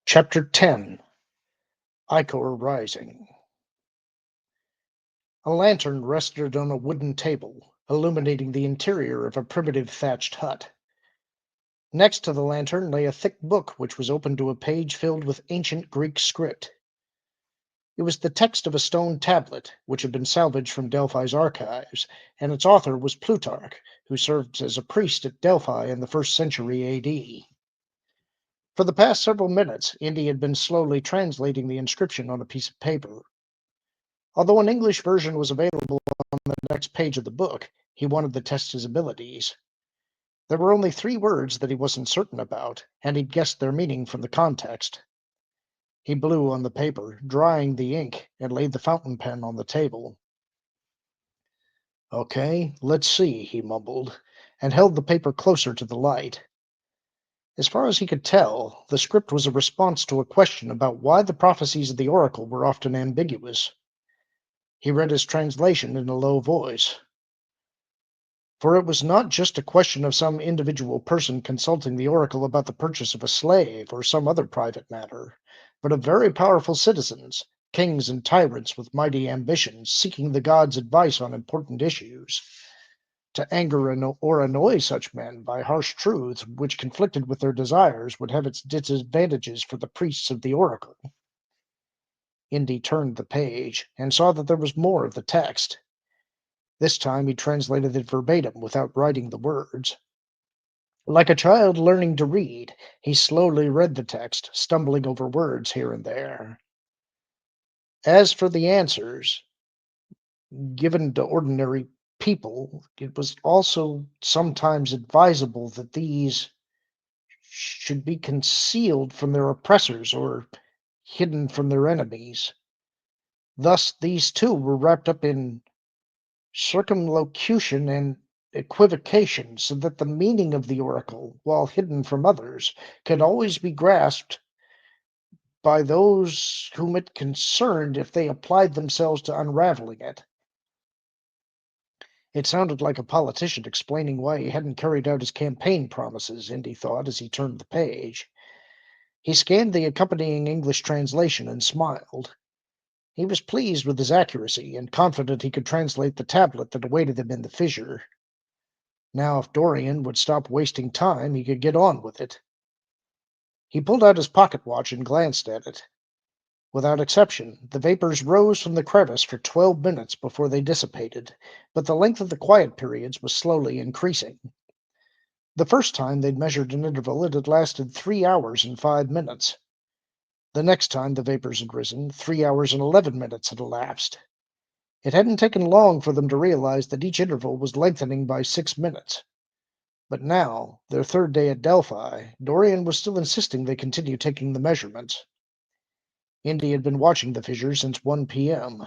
Chapter 10. Ichor Rising. A lantern rested on a wooden table, illuminating the interior of a primitive thatched hut. Next to the lantern lay a thick book which was open to a page filled with ancient Greek script. It was the text of a stone tablet which had been salvaged from Delphi's archives, and its author was Plutarch, who served as a priest at Delphi in the 1st century AD. For the past several minutes, Indy had been slowly translating the inscription on a piece of paper. Although an English version was available on the next page of the book, he wanted to test his abilities. There were only 3 words that he wasn't certain about, and he'd guessed their meaning from the context. He blew on the paper, drying the ink, and laid the fountain pen on the table. "Okay, let's see," he mumbled, and held the paper closer to the light. As far as he could tell, the script was a response to a question about why the prophecies of the oracle were often ambiguous. He read his translation in a low voice. For it was not just a question of some individual person consulting the oracle about the purchase of a slave or some other private matter, but of very powerful citizens, kings and tyrants with mighty ambitions, seeking the gods' advice on important issues. To anger or annoy such men by harsh truths which conflicted with their desires would have its disadvantages for the priests of the oracle. Indy turned the page and saw that there was more of the text. This time he translated it verbatim without writing the words. Like a child learning to read, he slowly read the text, stumbling over words here and there. As for the answers given to ordinary people, it was also sometimes advisable that these should be concealed from their oppressors or hidden from their enemies. Thus, these too were wrapped up in circumlocution and equivocation, so that the meaning of the oracle, while hidden from others, could always be grasped by those whom it concerned if they applied themselves to unraveling it. It sounded like a politician explaining why he hadn't carried out his campaign promises, Indy thought as he turned the page. He scanned the accompanying English translation and smiled. He was pleased with his accuracy and confident he could translate the tablet that awaited him in the fissure. Now, if Dorian would stop wasting time, he could get on with it. He pulled out his pocket watch and glanced at it. Without exception, the vapors rose from the crevice for 12 minutes before they dissipated, but the length of the quiet periods was slowly increasing. The first time they'd measured an interval, it had lasted 3 hours and 5 minutes. The next time the vapors had risen, 3 hours and 11 minutes had elapsed. It hadn't taken long for them to realize that each interval was lengthening by 6 minutes. But now, their 3rd day at Delphi, Dorian was still insisting they continue taking the measurements. Indy had been watching the fissure since 1 p.m.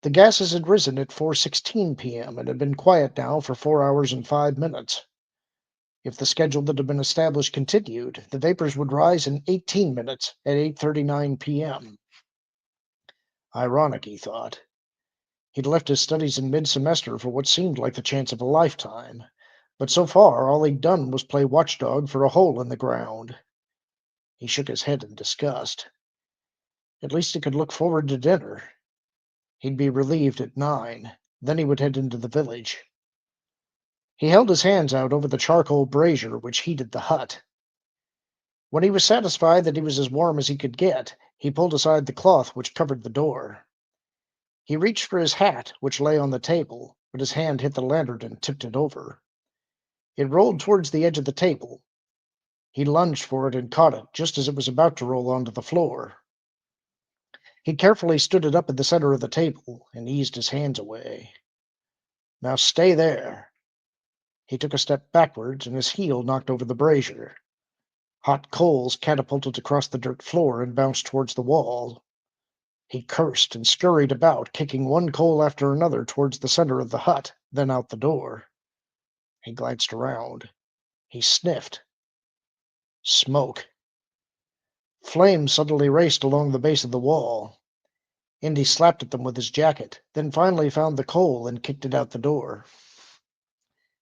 The gases had risen at 4:16 p.m. and had been quiet now for 4 hours and 5 minutes. If the schedule that had been established continued, the vapors would rise in 18 minutes at 8:39 p.m. Ironic, he thought. He'd left his studies in mid-semester for what seemed like the chance of a lifetime, but so far all he'd done was play watchdog for a hole in the ground. He shook his head in disgust. At least he could look forward to dinner. He'd be relieved at 9. Then he would head into the village. He held his hands out over the charcoal brazier which heated the hut. When he was satisfied that he was as warm as he could get, he pulled aside the cloth which covered the door. He reached for his hat, which lay on the table, but his hand hit the lantern and tipped it over. It rolled towards the edge of the table. He lunged for it and caught it just as it was about to roll onto the floor. He carefully stood it up in the center of the table and eased his hands away. "Now stay there." He took a step backwards and his heel knocked over the brazier. Hot coals catapulted across the dirt floor and bounced towards the wall. He cursed and scurried about, kicking one coal after another towards the center of the hut, then out the door. He glanced around. He sniffed. Smoke. Flames suddenly raced along the base of the wall. Indy slapped at them with his jacket, then finally found the coal and kicked it out the door.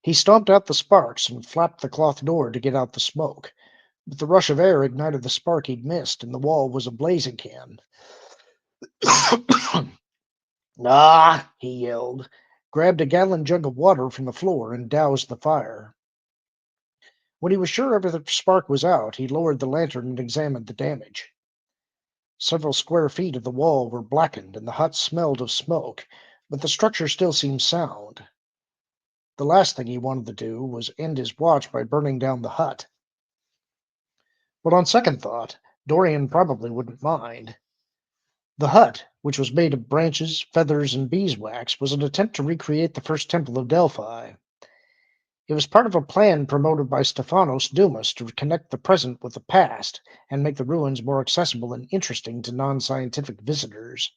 He stomped out the sparks and flapped the cloth door to get out the smoke, but the rush of air ignited the spark he'd missed, and the wall was ablaze again. Ah! He yelled, grabbed a gallon jug of water from the floor, and doused the fire. When he was sure every spark was out, he lowered the lantern and examined the damage. Several square feet of the wall were blackened, and the hut smelled of smoke, but the structure still seemed sound. The last thing he wanted to do was end his watch by burning down the hut. But on second thought, Dorian probably wouldn't mind. The hut, which was made of branches, feathers, and beeswax, was an attempt to recreate the first temple of Delphi. It was part of a plan promoted by Stephanos Dumas to connect the present with the past and make the ruins more accessible and interesting to non-scientific visitors.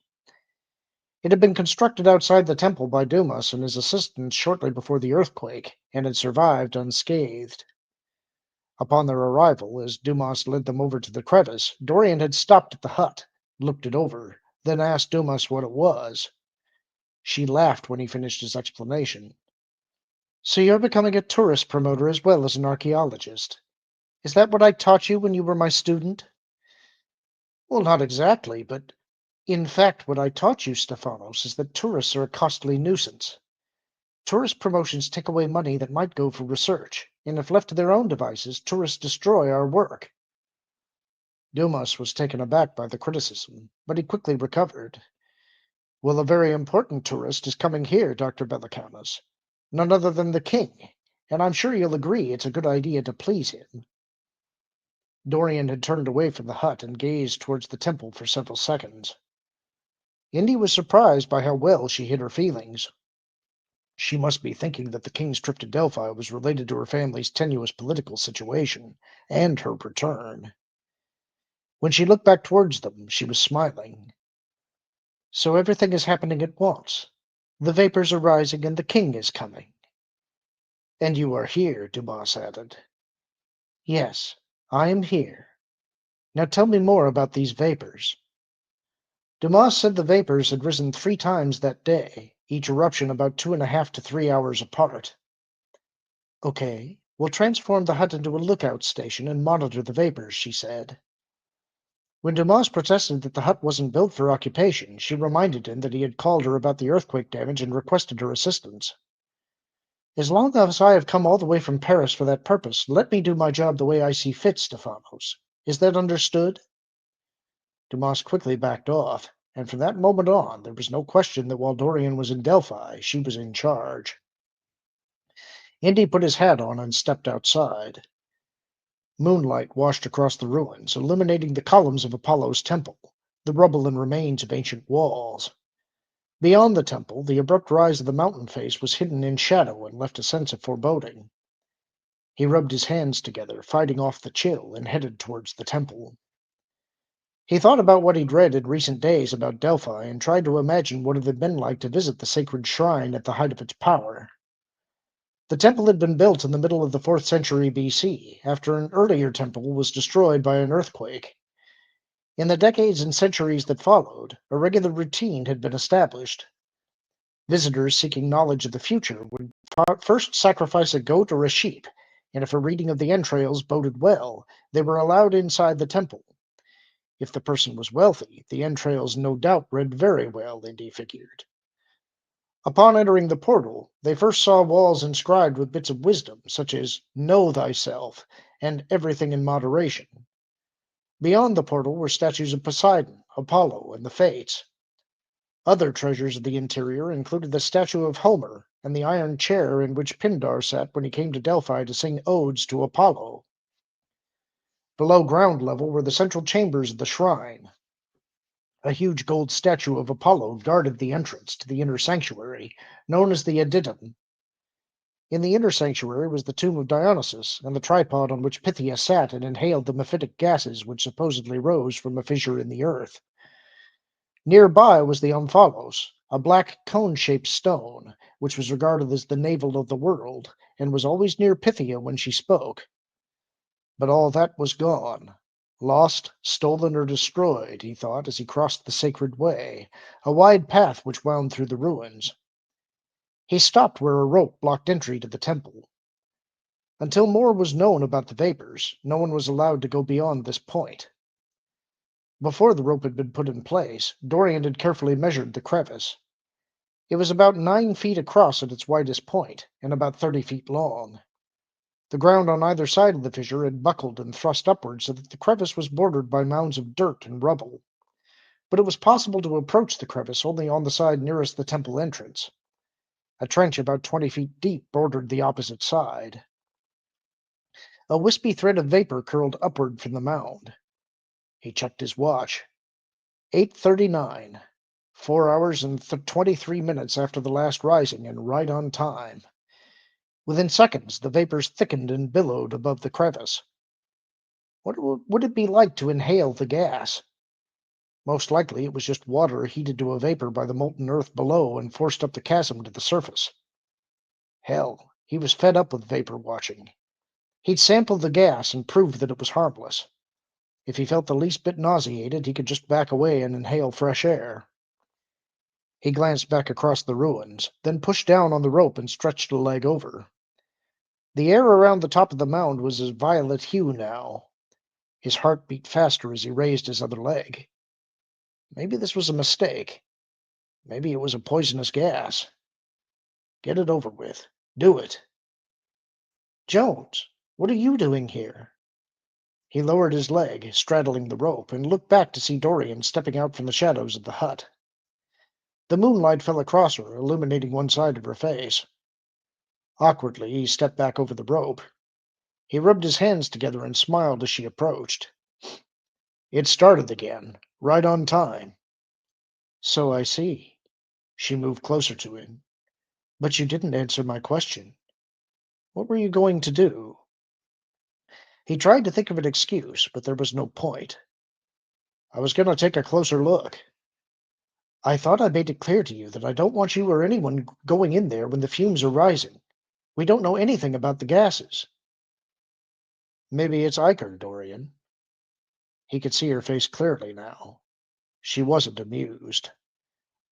It had been constructed outside the temple by Dumas and his assistants shortly before the earthquake, and had survived unscathed. Upon their arrival, as Dumas led them over to the crevice, Dorian had stopped at the hut, looked it over, then asked Dumas what it was. She laughed when he finished his explanation. So you're becoming a tourist promoter as well as an archaeologist. Is that what I taught you when you were my student? Well, not exactly, but in fact, what I taught you, Stephanos, is that tourists are a costly nuisance. Tourist promotions take away money that might go for research, and if left to their own devices, tourists destroy our work. Dumas was taken aback by the criticism, but he quickly recovered. Well, a very important tourist is coming here, Dr. Belicanos. None other than the king, and I'm sure you'll agree it's a good idea to please him. Dorian had turned away from the hut and gazed towards the temple for several seconds. Indy was surprised by how well she hid her feelings. She must be thinking that the king's trip to Delphi was related to her family's tenuous political situation and her return. When she looked back towards them, she was smiling. So everything is happening at once. The vapors are rising and the king is coming. And you are here, Dumas added. Yes, I am here. Now tell me more about these vapors. Dumas said the vapors had risen 3 times that day, each eruption about 2.5 to 3 hours apart. Okay, we'll transform the hut into a lookout station and monitor the vapors, she said. When Dumas protested that the hut wasn't built for occupation, she reminded him that he had called her about the earthquake damage and requested her assistance. As long as I have come all the way from Paris for that purpose, let me do my job the way I see fit, Stephanos. Is that understood? Dumas quickly backed off, and from that moment on, there was no question that while Dorian was in Delphi, she was in charge. Indy put his hat on and stepped outside. Moonlight washed across the ruins, illuminating the columns of Apollo's temple, the rubble and remains of ancient walls. Beyond the temple, the abrupt rise of the mountain face was hidden in shadow and left a sense of foreboding. He rubbed his hands together, fighting off the chill, and headed towards the temple. He thought about what he'd read in recent days about Delphi and tried to imagine what it had been like to visit the sacred shrine at the height of its power. The temple had been built in the middle of the 4th century BC, after an earlier temple was destroyed by an earthquake. In the decades and centuries that followed, a regular routine had been established. Visitors seeking knowledge of the future would first sacrifice a goat or a sheep, and if a reading of the entrails boded well, they were allowed inside the temple. If the person was wealthy, the entrails no doubt read very well, Indy figured. Upon entering the portal, they first saw walls inscribed with bits of wisdom, such as "Know thyself" and "Everything in moderation." Beyond the portal were statues of Poseidon, Apollo, and the Fates. Other treasures of the interior included the statue of Homer and the iron chair in which Pindar sat when he came to Delphi to sing odes to Apollo. Below ground level were the central chambers of the shrine. A huge gold statue of Apollo guarded the entrance to the inner sanctuary, known as the Adytum. In the inner sanctuary was the tomb of Dionysus and the tripod on which Pythia sat and inhaled the mephitic gases which supposedly rose from a fissure in the earth. Nearby was the omphalos, a black cone-shaped stone, which was regarded as the navel of the world, and was always near Pythia when she spoke. But all that was gone. Lost, stolen, or destroyed, he thought as he crossed the sacred way, a wide path which wound through the ruins. He stopped where a rope blocked entry to the temple. Until more was known about the vapors, no one was allowed to go beyond this point. Before the rope had been put in place, Dorian had carefully measured the crevice. It was about 9 feet across at its widest point, and about 30 feet long. The ground on either side of the fissure had buckled and thrust upward so that the crevice was bordered by mounds of dirt and rubble. But it was possible to approach the crevice only on the side nearest the temple entrance. A trench about 20 feet deep bordered the opposite side. A wispy thread of vapor curled upward from the mound. He checked his watch. 8:39. 4 hours and 23 minutes after the last rising, and right on time. Within seconds, the vapors thickened and billowed above the crevice. What would it be like to inhale the gas? Most likely it was just water heated to a vapor by the molten earth below and forced up the chasm to the surface. Hell, he was fed up with vapor watching. He'd sample the gas and prove that it was harmless. If he felt the least bit nauseated, he could just back away and inhale fresh air. He glanced back across the ruins, then pushed down on the rope and stretched a leg over. The air around the top of the mound was a violet hue now. His heart beat faster as he raised his other leg. Maybe this was a mistake. Maybe it was a poisonous gas. Get it over with. Do it. Jones, what are you doing here? He lowered his leg, straddling the rope, and looked back to see Dorian stepping out from the shadows of the hut. The moonlight fell across her, illuminating one side of her face. Awkwardly, he stepped back over the rope. He rubbed his hands together and smiled as she approached. It started again, right on time. So I see. She moved closer to him. But you didn't answer my question. What were you going to do? He tried to think of an excuse, but there was no point. I was going to take a closer look. I thought I made it clear to you that I don't want you or anyone going in there when the fumes are rising. We don't know anything about the gases. Maybe it's Iker, Dorian. He could see her face clearly now. She wasn't amused.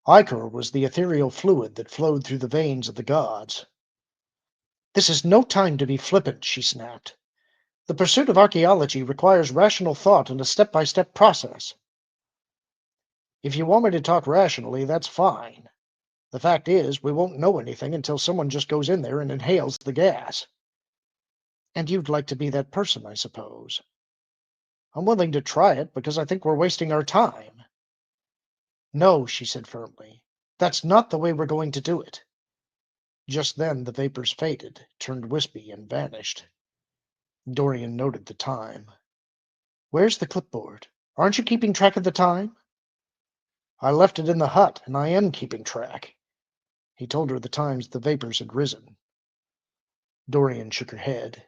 Ichor was the ethereal fluid that flowed through the veins of the gods. This is no time to be flippant, she snapped. The pursuit of archaeology requires rational thought and a step-by-step process. If you want me to talk rationally, that's fine. The fact is, we won't know anything until someone just goes in there and inhales the gas. And you'd like to be that person, I suppose. I'm willing to try it because I think we're wasting our time. No, she said firmly. That's not the way we're going to do it. Just then the vapors faded, turned wispy, and vanished. Dorian noted the time. Where's the clipboard? Aren't you keeping track of the time? I left it in the hut, and I am keeping track. He told her the times the vapors had risen. Dorian shook her head.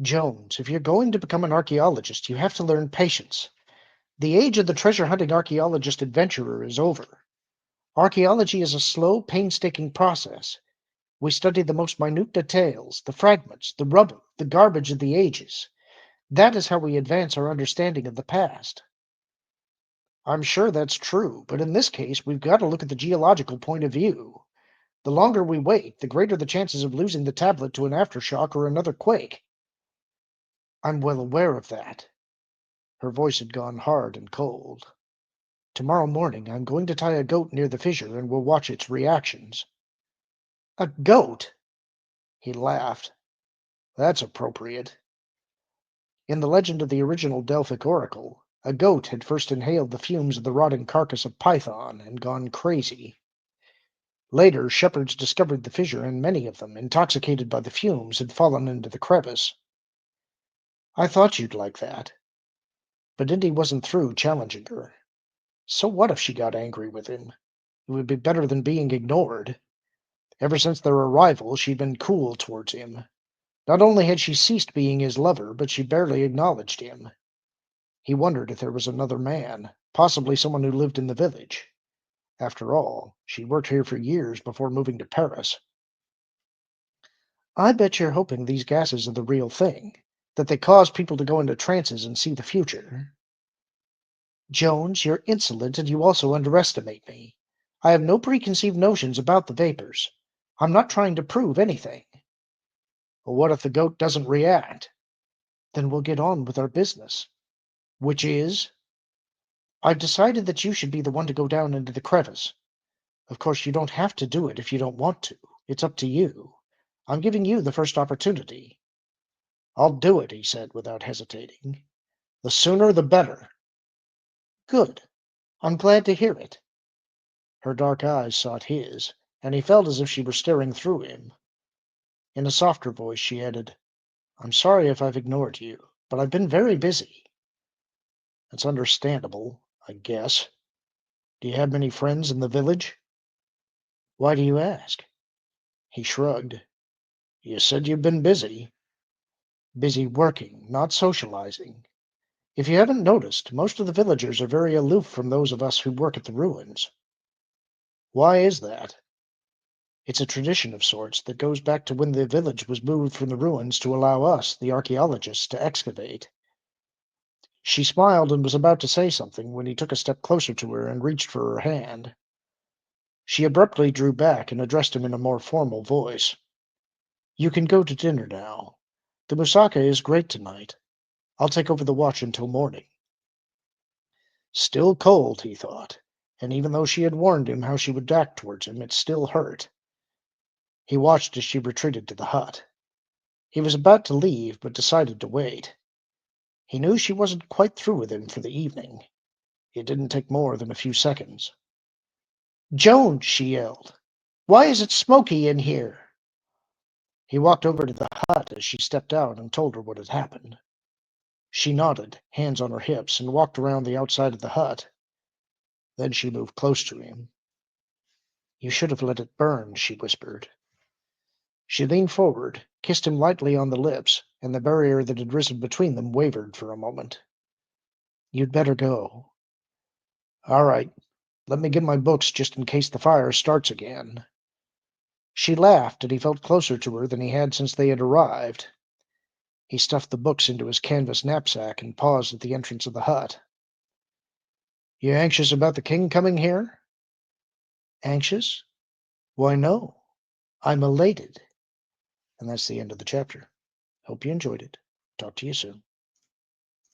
Jones, if you're going to become an archaeologist, you have to learn patience. The age of the treasure-hunting archaeologist adventurer is over. Archaeology is a slow, painstaking process. We study the most minute details, the fragments, the rubble, the garbage of the ages. That is how we advance our understanding of the past. I'm sure that's true, but in this case, we've got to look at the geological point of view. The longer we wait, the greater the chances of losing the tablet to an aftershock or another quake. I'm well aware of that. Her voice had gone hard and cold. Tomorrow morning, I'm going to tie a goat near the fissure and we'll watch its reactions. A goat? He laughed. That's appropriate. In the legend of the original Delphic oracle, a goat had first inhaled the fumes of the rotting carcass of Python and gone crazy. Later, shepherds discovered the fissure, and many of them, intoxicated by the fumes, had fallen into the crevice. I thought you'd like that. But Indy wasn't through challenging her. So what if she got angry with him? It would be better than being ignored. Ever since their arrival, she'd been cool towards him. Not only had she ceased being his lover, but she barely acknowledged him. He wondered if there was another man, possibly someone who lived in the village. After all, she'd worked here for years before moving to Paris. I bet you're hoping these gases are the real thing, that they cause people to go into trances and see the future. Jones, you're insolent and you also underestimate me. I have no preconceived notions about the vapors. I'm not trying to prove anything. Well, what if the goat doesn't react? Then we'll get on with our business. Which is? I've decided that you should be the one to go down into the crevice. Of course, you don't have to do it if you don't want to. It's up to you. I'm giving you the first opportunity. I'll do it, he said without hesitating. The sooner the better. Good. I'm glad to hear it. Her dark eyes sought his, and he felt as if she were staring through him. In a softer voice, she added, I'm sorry if I've ignored you, but I've been very busy. It's understandable, I guess. Do you have many friends in the village? Why do you ask? He shrugged. You said you've been busy. Busy working, not socializing. If you haven't noticed, most of the villagers are very aloof from those of us who work at the ruins. Why is that? It's a tradition of sorts that goes back to when the village was moved from the ruins to allow us, the archaeologists, to excavate. She smiled and was about to say something when he took a step closer to her and reached for her hand. She abruptly drew back and addressed him in a more formal voice. You can go to dinner now. The moussaka is great tonight. I'll take over the watch until morning. Still cold, he thought, and even though she had warned him how she would act towards him, it still hurt. He watched as she retreated to the hut. He was about to leave, but decided to wait. He knew she wasn't quite through with him for the evening. It didn't take more than a few seconds. Joan, she yelled. Why is it smoky in here? He walked over to the hut as she stepped out and told her what had happened. She nodded, hands on her hips, and walked around the outside of the hut. Then she moved close to him. You should have let it burn, she whispered. She leaned forward, kissed him lightly on the lips, and the barrier that had risen between them wavered for a moment. You'd better go. All right. Let me get my books just in case the fire starts again. She laughed, and he felt closer to her than he had since they had arrived. He stuffed the books into his canvas knapsack and paused at the entrance of the hut. You anxious about the king coming here? Anxious? Why, no. I'm elated. And that's the end of the chapter. Hope you enjoyed it. Talk to you soon.